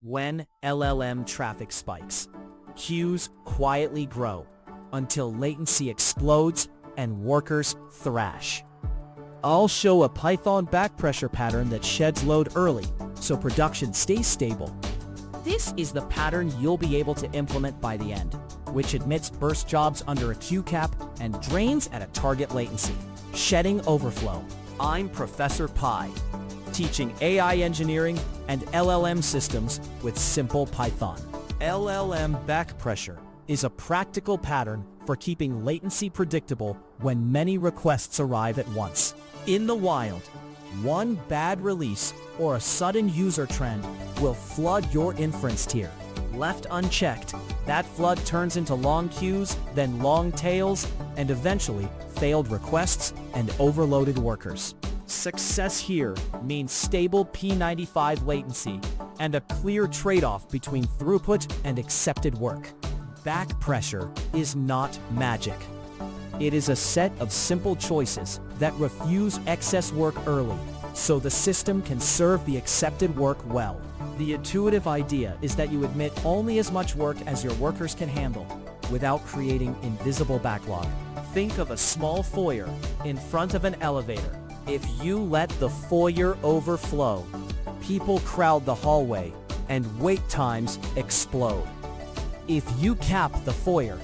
When LLM traffic spikes, queues quietly grow until latency explodes and workers thrash. I'll show a Python backpressure pattern that sheds load early so production stays stable. This is the pattern you'll be able to implement by the end, which admits burst jobs under a queue cap and drains at a target latency. Shedding overflow. I'm Professor Pi, teaching AI engineering and LLM systems with simple Python. LLM backpressure is a practical pattern for keeping latency predictable when many requests arrive at once. In the wild, one bad release or a sudden user trend will flood your inference tier. Left unchecked, that flood turns into long queues, then long tails, and eventually failed requests and overloaded workers. Success here means stable P95 latency and a clear trade-off between throughput and accepted work. Backpressure is not magic. It is a set of simple choices that refuse excess work early, so the system can serve the accepted work well. The intuitive idea is that you admit only as much work as your workers can handle, without creating invisible backlog. Think of a small foyer in front of an elevator. If you let the foyer overflow, people crowd the hallway and wait times explode. If you cap the foyer,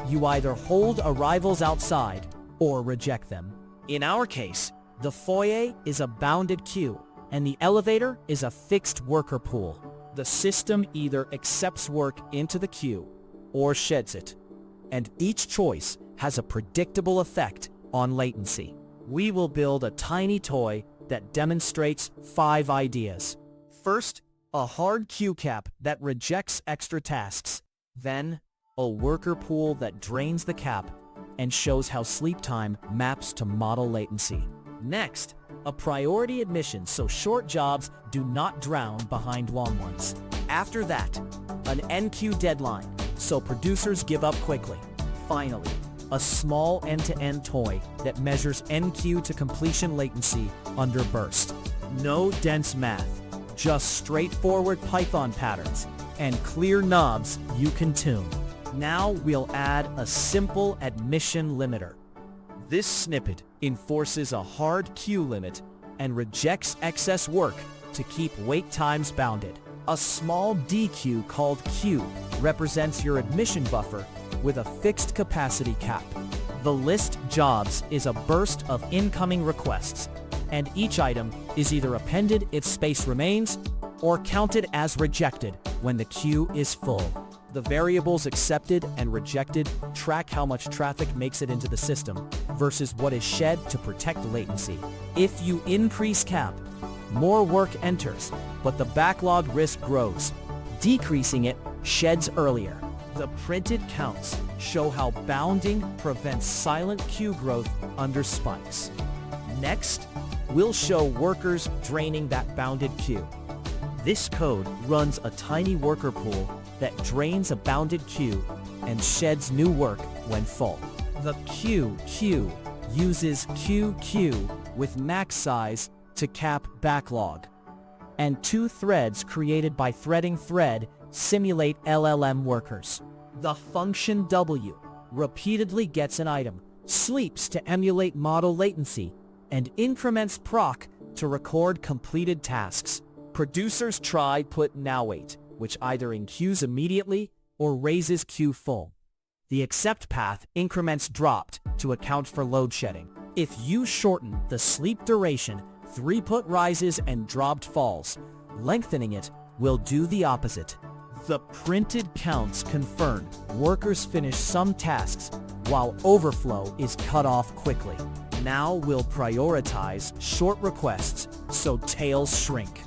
you either hold arrivals outside or reject them. In our case, the foyer is a bounded queue and the elevator is a fixed worker pool. The system either accepts work into the queue or sheds it, and each choice has a predictable effect on latency. We will build a tiny toy that demonstrates 5 ideas. First, a hard queue cap that rejects extra tasks. Then, a worker pool that drains the cap and shows how sleep time maps to model latency. Next, a priority admission so short jobs do not drown behind long ones. After that, an enqueue deadline so producers give up quickly. Finally, a small end-to-end toy that measures enqueue to completion latency under burst. No dense math, just straightforward Python patterns and clear knobs you can tune. Now we'll add a simple admission limiter. This snippet enforces a hard queue limit and rejects excess work to keep wait times bounded. A small deque called queue represents your admission buffer with a fixed capacity cap. The list jobs is a burst of incoming requests, and each item is either appended if space remains or counted as rejected when the queue is full. The variables accepted and rejected track how much traffic makes it into the system versus what is shed to protect latency. If you increase cap, more work enters, but the backlog risk grows. Decreasing it sheds earlier. The printed counts show how bounding prevents silent queue growth under spikes. Next, we'll show workers draining that bounded queue. This code runs a tiny worker pool that drains a bounded queue and sheds new work when full. The queue uses queue with max size to cap backlog, and 2 threads created by threading thread simulate LLM workers. The function W repeatedly gets an item, sleeps to emulate model latency, and increments proc to record completed tasks. Producers try put nowait, which either enqueues immediately or raises queue full. The accept path increments dropped to account for load shedding. If you shorten the sleep duration, throughput rises and dropped falls. Lengthening it will do the opposite. The printed counts confirm workers finish some tasks while overflow is cut off quickly. Now we'll prioritize short requests so tails shrink.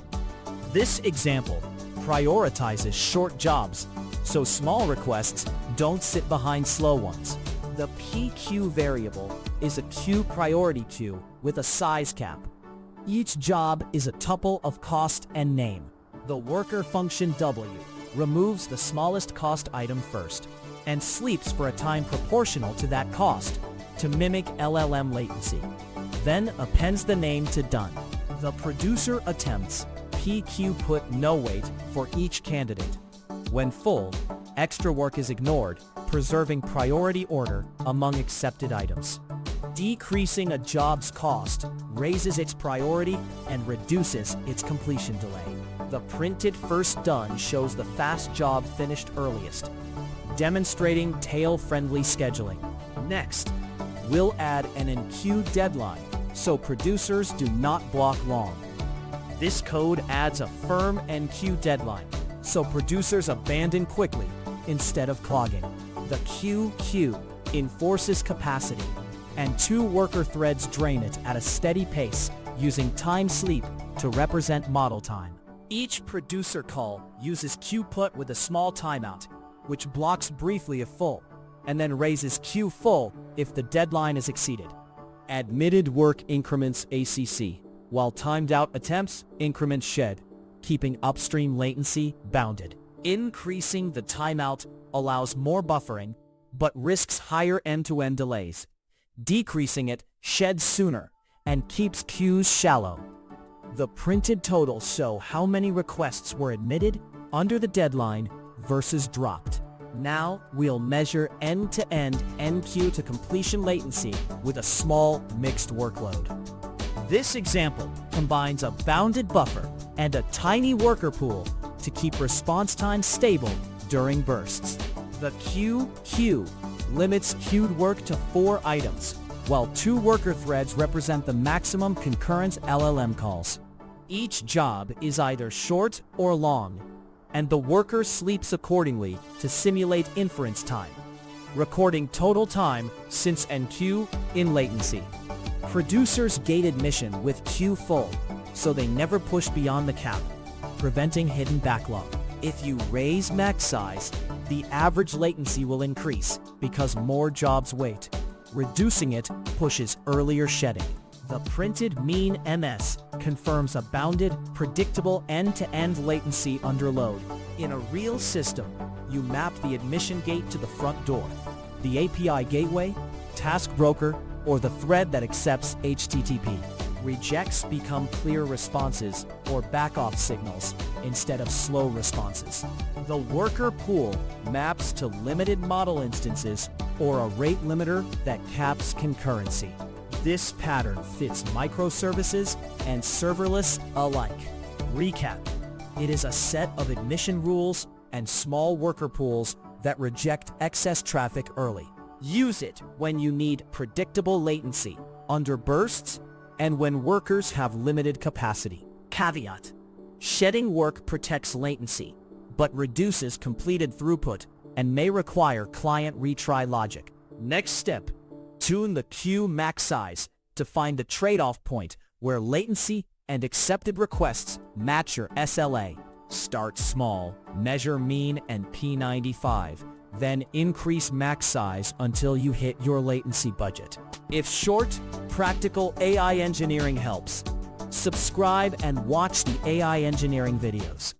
This example prioritizes short jobs so small requests don't sit behind slow ones. The PQ variable is a queue priority queue with a size cap. Each job is a tuple of cost and name. The worker function W removes the smallest cost item first and sleeps for a time proportional to that cost to mimic LLM latency, then appends the name to done. The producer attempts PQ put no wait for each candidate. When full, extra work is ignored, preserving priority order among accepted items. Decreasing a job's cost raises its priority and reduces its completion delay. The printed first done shows the fast job finished earliest, demonstrating tail-friendly scheduling. Next, we'll add an enqueue deadline so producers do not block long. This code adds a firm enqueue deadline so producers abandon quickly instead of clogging. The queue.Queue enforces capacity, and 2 worker threads drain it at a steady pace using time sleep to represent model time. Each producer call uses queue put with a small timeout, which blocks briefly if full, and then raises queue full if the deadline is exceeded. Admitted work increments ACC, while timed out attempts increment shed, keeping upstream latency bounded. Increasing the timeout allows more buffering, but risks higher end-to-end delays. Decreasing it sheds sooner and keeps queues shallow. The printed totals show how many requests were admitted under the deadline versus dropped. Now we'll measure end-to-end enqueue to completion latency with a small mixed workload. This example combines a bounded buffer and a tiny worker pool to keep response time stable during bursts. The queue.Queue limits queued work to 4 items, while 2 worker threads represent the maximum concurrent LLM calls. Each job is either short or long, and the worker sleeps accordingly to simulate inference time, recording total time since enqueue in latency. Producers gate admission with queue full, so they never push beyond the cap, preventing hidden backlog. If you raise max size, the average latency will increase because more jobs wait. Reducing it pushes earlier shedding. The printed mean MS confirms a bounded, predictable end-to-end latency under load. In a real system, you map the admission gate to the front door, the API gateway, task broker, or the thread that accepts HTTP. Rejects become clear responses or back-off signals instead of slow responses. The worker pool maps to limited model instances or a rate limiter that caps concurrency. This pattern fits microservices and serverless alike. Recap: it is a set of admission rules and small worker pools that reject excess traffic early. Use it when you need predictable latency, under bursts, and when workers have limited capacity. Caveat: shedding work protects latency, but reduces completed throughput and may require client retry logic. Next step: tune the queue max size to find the trade-off point where latency and accepted requests match your SLA. Start small, measure mean and P95, then increase max size until you hit your latency budget. If short, practical AI engineering helps, subscribe and watch the AI engineering videos.